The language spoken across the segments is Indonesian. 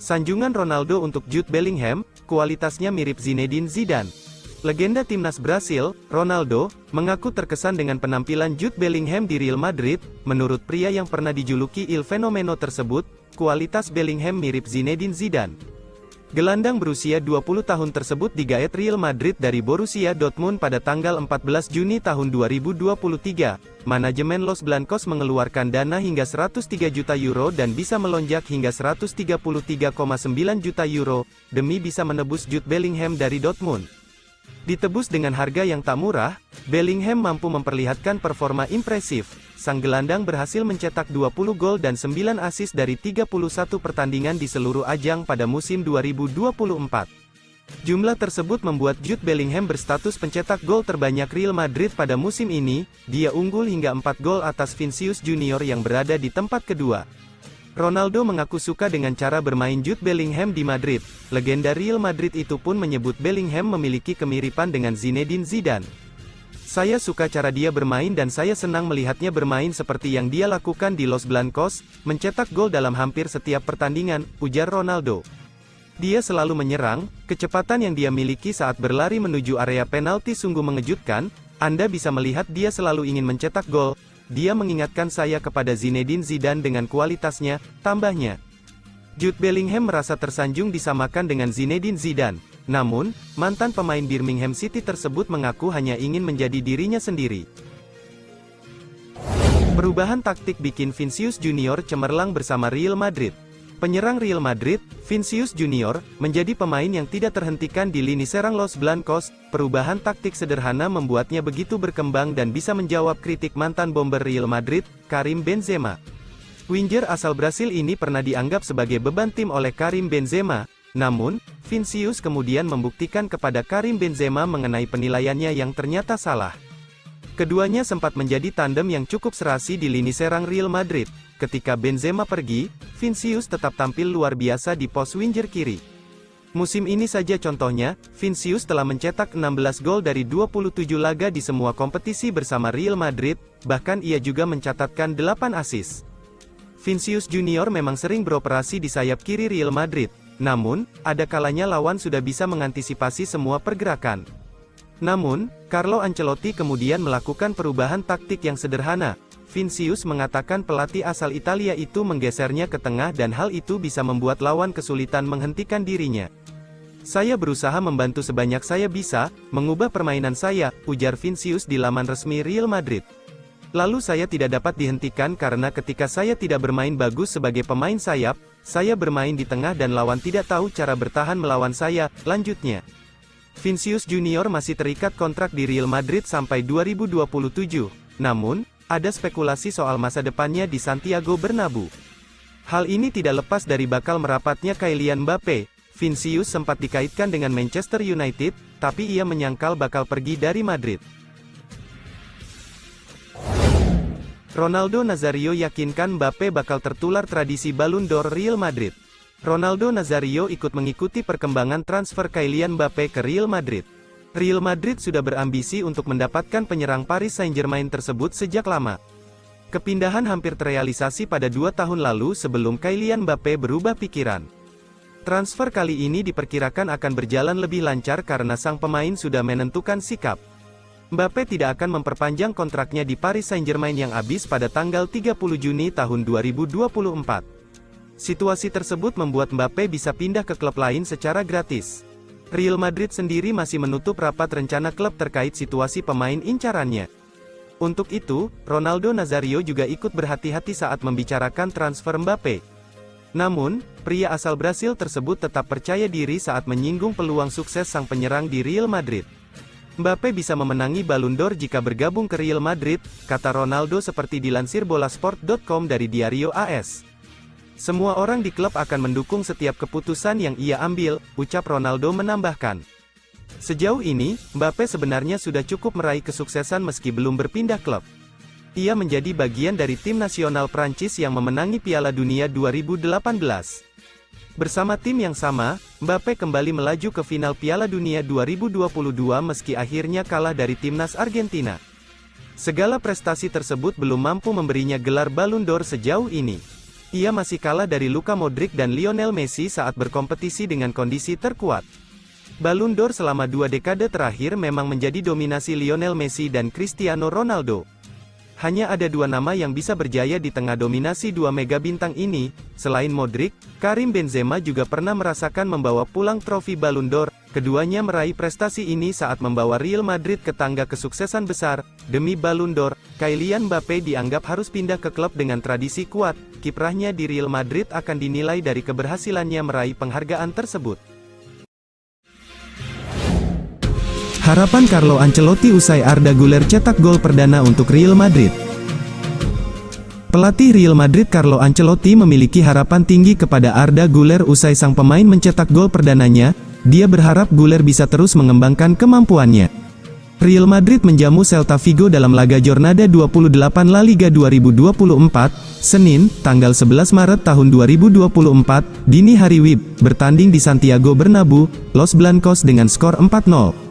Sanjungan Ronaldo untuk Jude Bellingham, kualitasnya mirip Zinedine Zidane. Legenda timnas Brasil, Ronaldo, mengaku terkesan dengan penampilan Jude Bellingham di Real Madrid. Menurut pria yang pernah dijuluki Il Fenomeno tersebut, kualitas Bellingham mirip Zinedine Zidane. Gelandang berusia 20 tahun tersebut digaet Real Madrid dari Borussia Dortmund pada tanggal 14 Juni tahun 2023. Manajemen Los Blancos mengeluarkan dana hingga 103 juta euro dan bisa melonjak hingga 133,9 juta euro, demi bisa menebus Jude Bellingham dari Dortmund. Ditebus dengan harga yang tak murah, Bellingham mampu memperlihatkan performa impresif. Sang gelandang berhasil mencetak 20 gol dan 9 assist dari 31 pertandingan di seluruh ajang pada musim 2024. Jumlah tersebut membuat Jude Bellingham berstatus pencetak gol terbanyak Real Madrid pada musim ini. Dia unggul hingga 4 gol atas Vinicius Junior yang berada di tempat kedua. Ronaldo mengaku suka dengan cara bermain Jude Bellingham di Madrid. Legenda Real Madrid itu pun menyebut Bellingham memiliki kemiripan dengan Zinedine Zidane. Saya suka cara dia bermain dan saya senang melihatnya bermain seperti yang dia lakukan di Los Blancos, mencetak gol dalam hampir setiap pertandingan, ujar Ronaldo. Dia selalu menyerang, kecepatan yang dia miliki saat berlari menuju area penalti sungguh mengejutkan. Anda bisa melihat dia selalu ingin mencetak gol. Dia mengingatkan saya kepada Zinedine Zidane dengan kualitasnya, tambahnya. Jude Bellingham merasa tersanjung disamakan dengan Zinedine Zidane. Namun, mantan pemain Birmingham City tersebut mengaku hanya ingin menjadi dirinya sendiri. Perubahan taktik bikin Vinicius Junior cemerlang bersama Real Madrid. Penyerang Real Madrid, Vinicius Junior, menjadi pemain yang tidak terhentikan di lini serang Los Blancos. Perubahan taktik sederhana membuatnya begitu berkembang dan bisa menjawab kritik mantan bomber Real Madrid, Karim Benzema. Winger asal Brasil ini pernah dianggap sebagai beban tim oleh Karim Benzema. Namun, Vinicius kemudian membuktikan kepada Karim Benzema mengenai penilaiannya yang ternyata salah. Keduanya sempat menjadi tandem yang cukup serasi di lini serang Real Madrid. Ketika Benzema pergi, Vinicius tetap tampil luar biasa di pos winger kiri. Musim ini saja contohnya, Vinicius telah mencetak 16 gol dari 27 laga di semua kompetisi bersama Real Madrid, bahkan ia juga mencatatkan 8 assist. Vinicius Junior memang sering beroperasi di sayap kiri Real Madrid, namun, ada kalanya lawan sudah bisa mengantisipasi semua pergerakan. Namun, Carlo Ancelotti kemudian melakukan perubahan taktik yang sederhana. Vinicius mengatakan pelatih asal Italia itu menggesernya ke tengah dan hal itu bisa membuat lawan kesulitan menghentikan dirinya. Saya berusaha membantu sebanyak saya bisa, mengubah permainan saya, ujar Vinicius di laman resmi Real Madrid. Lalu saya tidak dapat dihentikan karena ketika saya tidak bermain bagus sebagai pemain sayap, saya bermain di tengah dan lawan tidak tahu cara bertahan melawan saya, lanjutnya. Vinicius Junior masih terikat kontrak di Real Madrid sampai 2027, namun, ada spekulasi soal masa depannya di Santiago Bernabeu. Hal ini tidak lepas dari bakal merapatnya Kylian Mbappe. Vinicius sempat dikaitkan dengan Manchester United, tapi ia menyangkal bakal pergi dari Madrid. Ronaldo Nazario yakinkan Mbappe bakal tertular tradisi Ballon d'Or Real Madrid. Ronaldo Nazario ikut mengikuti perkembangan transfer Kylian Mbappe ke Real Madrid. Real Madrid sudah berambisi untuk mendapatkan penyerang Paris Saint-Germain tersebut sejak lama. Kepindahan hampir terrealisasi pada 2 tahun lalu sebelum Kylian Mbappe berubah pikiran. Transfer kali ini diperkirakan akan berjalan lebih lancar karena sang pemain sudah menentukan sikap. Mbappe tidak akan memperpanjang kontraknya di Paris Saint-Germain yang habis pada tanggal 30 Juni tahun 2024. Situasi tersebut membuat Mbappe bisa pindah ke klub lain secara gratis. Real Madrid sendiri masih menutup rapat rencana klub terkait situasi pemain incarannya. Untuk itu, Ronaldo Nazario juga ikut berhati-hati saat membicarakan transfer Mbappe. Namun, pria asal Brasil tersebut tetap percaya diri saat menyinggung peluang sukses sang penyerang di Real Madrid. Mbappe bisa memenangi Ballon d'Or jika bergabung ke Real Madrid, kata Ronaldo seperti dilansir bolasport.com dari Diario AS. Semua orang di klub akan mendukung setiap keputusan yang ia ambil, ucap Ronaldo menambahkan. Sejauh ini, Mbappe sebenarnya sudah cukup meraih kesuksesan meski belum berpindah klub. Ia menjadi bagian dari tim nasional Prancis yang memenangi Piala Dunia 2018. Bersama tim yang sama, Mbappe kembali melaju ke final Piala Dunia 2022 meski akhirnya kalah dari timnas Argentina. Segala prestasi tersebut belum mampu memberinya gelar Ballon d'Or sejauh ini. Ia masih kalah dari Luka Modric dan Lionel Messi saat berkompetisi dengan kondisi terkuat. Ballon d'Or selama 2 dekade terakhir memang menjadi dominasi Lionel Messi dan Cristiano Ronaldo. Hanya ada 2 nama yang bisa berjaya di tengah dominasi 2 mega bintang ini. Selain Modric, Karim Benzema juga pernah merasakan membawa pulang trofi Ballon d'Or. Keduanya meraih prestasi ini saat membawa Real Madrid ke tangga kesuksesan besar. Demi Ballon d'Or, Kylian Mbappé dianggap harus pindah ke klub dengan tradisi kuat. Kiprahnya di Real Madrid akan dinilai dari keberhasilannya meraih penghargaan tersebut. Harapan Carlo Ancelotti usai Arda Güler cetak gol perdana untuk Real Madrid. Pelatih Real Madrid Carlo Ancelotti memiliki harapan tinggi kepada Arda Güler usai sang pemain mencetak gol perdananya. Dia berharap Güler bisa terus mengembangkan kemampuannya. Real Madrid menjamu Celta Vigo dalam laga Jornada 28 La Liga 2024, Senin, tanggal 11 Maret tahun 2024, dini hari WIB, bertanding di Santiago Bernabeu, Los Blancos dengan skor 4-0.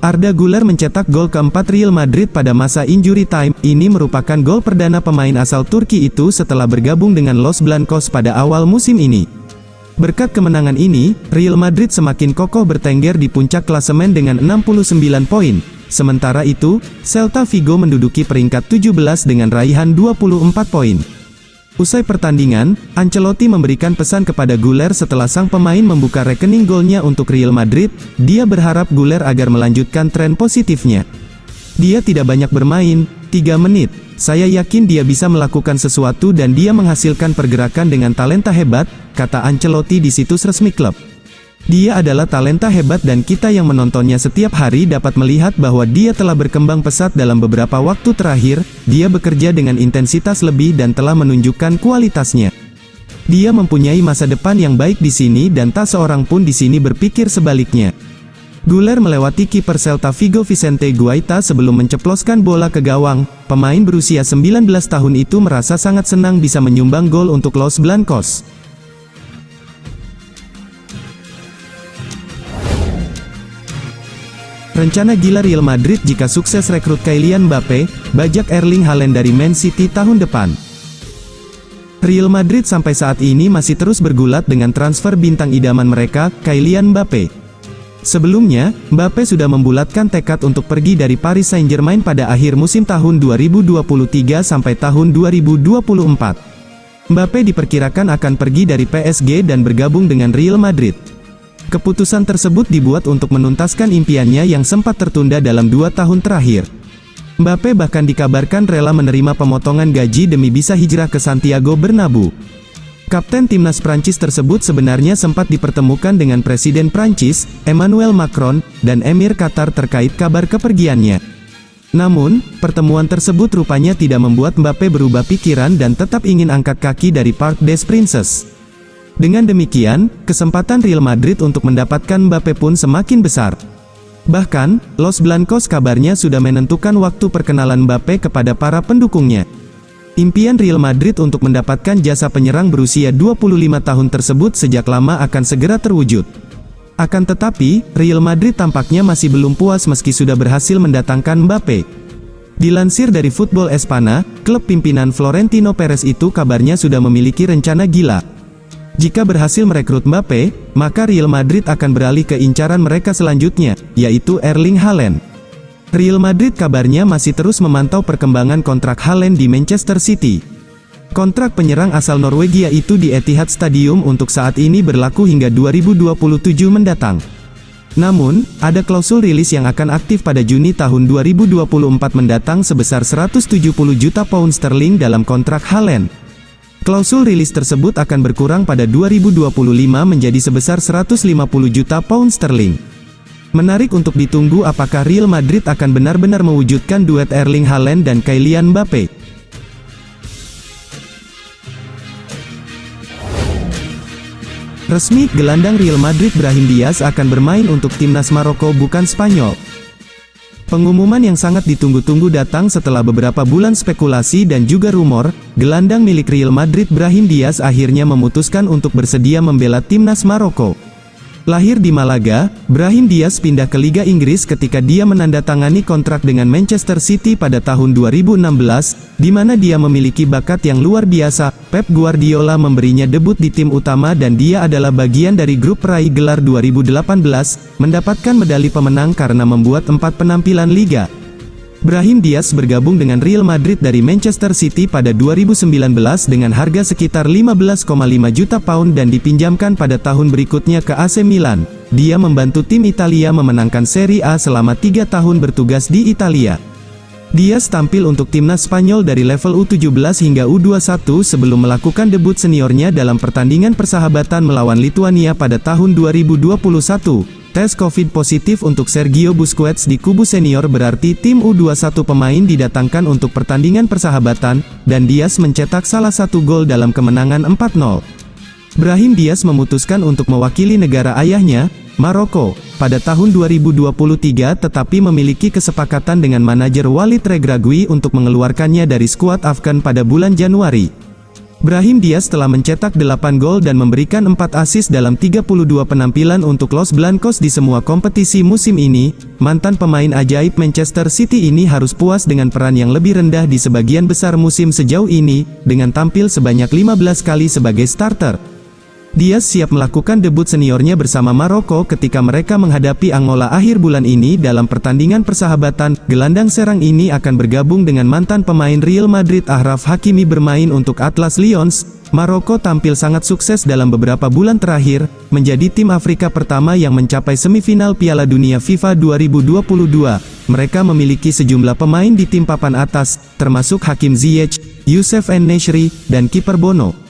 Arda Güler mencetak gol keempat Real Madrid pada masa injury time. Ini merupakan gol perdana pemain asal Turki itu setelah bergabung dengan Los Blancos pada awal musim ini. Berkat kemenangan ini, Real Madrid semakin kokoh bertengger di puncak klasemen dengan 69 poin. Sementara itu, Celta Vigo menduduki peringkat 17 dengan raihan 24 poin. Usai pertandingan, Ancelotti memberikan pesan kepada Güler setelah sang pemain membuka rekening golnya untuk Real Madrid. Dia berharap Güler agar melanjutkan tren positifnya. Dia tidak banyak bermain, 3 menit. Saya yakin dia bisa melakukan sesuatu dan dia menghasilkan pergerakan dengan talenta hebat, kata Ancelotti di situs resmi klub. Dia adalah talenta hebat dan kita yang menontonnya setiap hari dapat melihat bahwa dia telah berkembang pesat dalam beberapa waktu terakhir. Dia bekerja dengan intensitas lebih dan telah menunjukkan kualitasnya. Dia mempunyai masa depan yang baik di sini dan tak seorang pun di sini berpikir sebaliknya. Güler melewati kiper Celta Vigo Vicente Guaita sebelum menceploskan bola ke gawang. Pemain berusia 19 tahun itu merasa sangat senang bisa menyumbang gol untuk Los Blancos. Rencana gila Real Madrid jika sukses rekrut Kylian Mbappé, bajak Erling Haaland dari Man City tahun depan. Real Madrid sampai saat ini masih terus bergulat dengan transfer bintang idaman mereka, Kylian Mbappé. Sebelumnya, Mbappé sudah membulatkan tekad untuk pergi dari Paris Saint-Germain pada akhir musim tahun 2023 sampai tahun 2024. Mbappé diperkirakan akan pergi dari PSG dan bergabung dengan Real Madrid. Keputusan tersebut dibuat untuk menuntaskan impiannya yang sempat tertunda dalam 2 tahun terakhir. Mbappé bahkan dikabarkan rela menerima pemotongan gaji demi bisa hijrah ke Santiago Bernabeu. Kapten timnas Prancis tersebut sebenarnya sempat dipertemukan dengan Presiden Prancis, Emmanuel Macron, dan Emir Qatar terkait kabar kepergiannya. Namun, pertemuan tersebut rupanya tidak membuat Mbappé berubah pikiran dan tetap ingin angkat kaki dari Parc des Princes. Dengan demikian, kesempatan Real Madrid untuk mendapatkan Mbappé pun semakin besar. Bahkan, Los Blancos kabarnya sudah menentukan waktu perkenalan Mbappé kepada para pendukungnya. Impian Real Madrid untuk mendapatkan jasa penyerang berusia 25 tahun tersebut sejak lama akan segera terwujud. Akan tetapi, Real Madrid tampaknya masih belum puas meski sudah berhasil mendatangkan Mbappé. Dilansir dari Football Espana, klub pimpinan Florentino Perez itu kabarnya sudah memiliki rencana gila. Jika berhasil merekrut Mbappé, maka Real Madrid akan beralih ke incaran mereka selanjutnya, yaitu Erling Haaland. Real Madrid kabarnya masih terus memantau perkembangan kontrak Haaland di Manchester City. Kontrak penyerang asal Norwegia itu di Etihad Stadium untuk saat ini berlaku hingga 2027 mendatang. Namun, ada klausul rilis yang akan aktif pada Juni tahun 2024 mendatang sebesar 170 juta pound sterling dalam kontrak Haaland. Klausul rilis tersebut akan berkurang pada 2025 menjadi sebesar 150 juta pound sterling. Menarik untuk ditunggu apakah Real Madrid akan benar-benar mewujudkan duet Erling Haaland dan Kylian Mbappé. Resmi, gelandang Real Madrid Brahim Diaz akan bermain untuk timnas Maroko bukan Spanyol. Pengumuman yang sangat ditunggu-tunggu datang setelah beberapa bulan spekulasi dan juga rumor. Gelandang milik Real Madrid Brahim Diaz akhirnya memutuskan untuk bersedia membela timnas Maroko. Lahir di Malaga, Brahim Diaz pindah ke Liga Inggris ketika dia menandatangani kontrak dengan Manchester City pada tahun 2016, di mana dia memiliki bakat yang luar biasa. Pep Guardiola memberinya debut di tim utama dan dia adalah bagian dari grup peraih gelar 2018, mendapatkan medali pemenang karena membuat 4 penampilan Liga. Brahim Diaz bergabung dengan Real Madrid dari Manchester City pada 2019 dengan harga sekitar 15,5 juta pound dan dipinjamkan pada tahun berikutnya ke AC Milan. Dia membantu tim Italia memenangkan Serie A selama 3 tahun bertugas di Italia. Diaz tampil untuk timnas Spanyol dari level U17 hingga U21 sebelum melakukan debut seniornya dalam pertandingan persahabatan melawan Lituania pada tahun 2021. Tes COVID positif untuk Sergio Busquets di kubu senior berarti tim U21 pemain didatangkan untuk pertandingan persahabatan, dan Diaz mencetak salah satu gol dalam kemenangan 4-0. Brahim Diaz memutuskan untuk mewakili negara ayahnya, Maroko, pada tahun 2023 tetapi memiliki kesepakatan dengan manajer Walid Regragui untuk mengeluarkannya dari skuad Afgan pada bulan Januari. Brahim Diaz telah mencetak 8 gol dan memberikan 4 assist dalam 32 penampilan untuk Los Blancos di semua kompetisi musim ini. Mantan pemain ajaib Manchester City ini harus puas dengan peran yang lebih rendah di sebagian besar musim sejauh ini, dengan tampil sebanyak 15 kali sebagai starter. Diaz siap melakukan debut seniornya bersama Maroko ketika mereka menghadapi Angola akhir bulan ini dalam pertandingan persahabatan. Gelandang serang ini akan bergabung dengan mantan pemain Real Madrid Achraf Hakimi bermain untuk Atlas Lions. Maroko tampil sangat sukses dalam beberapa bulan terakhir, menjadi tim Afrika pertama yang mencapai semifinal Piala Dunia FIFA 2022. Mereka memiliki sejumlah pemain di tim papan atas, termasuk Hakim Ziyech, Youssef En-Nesyri, dan kiper Bono.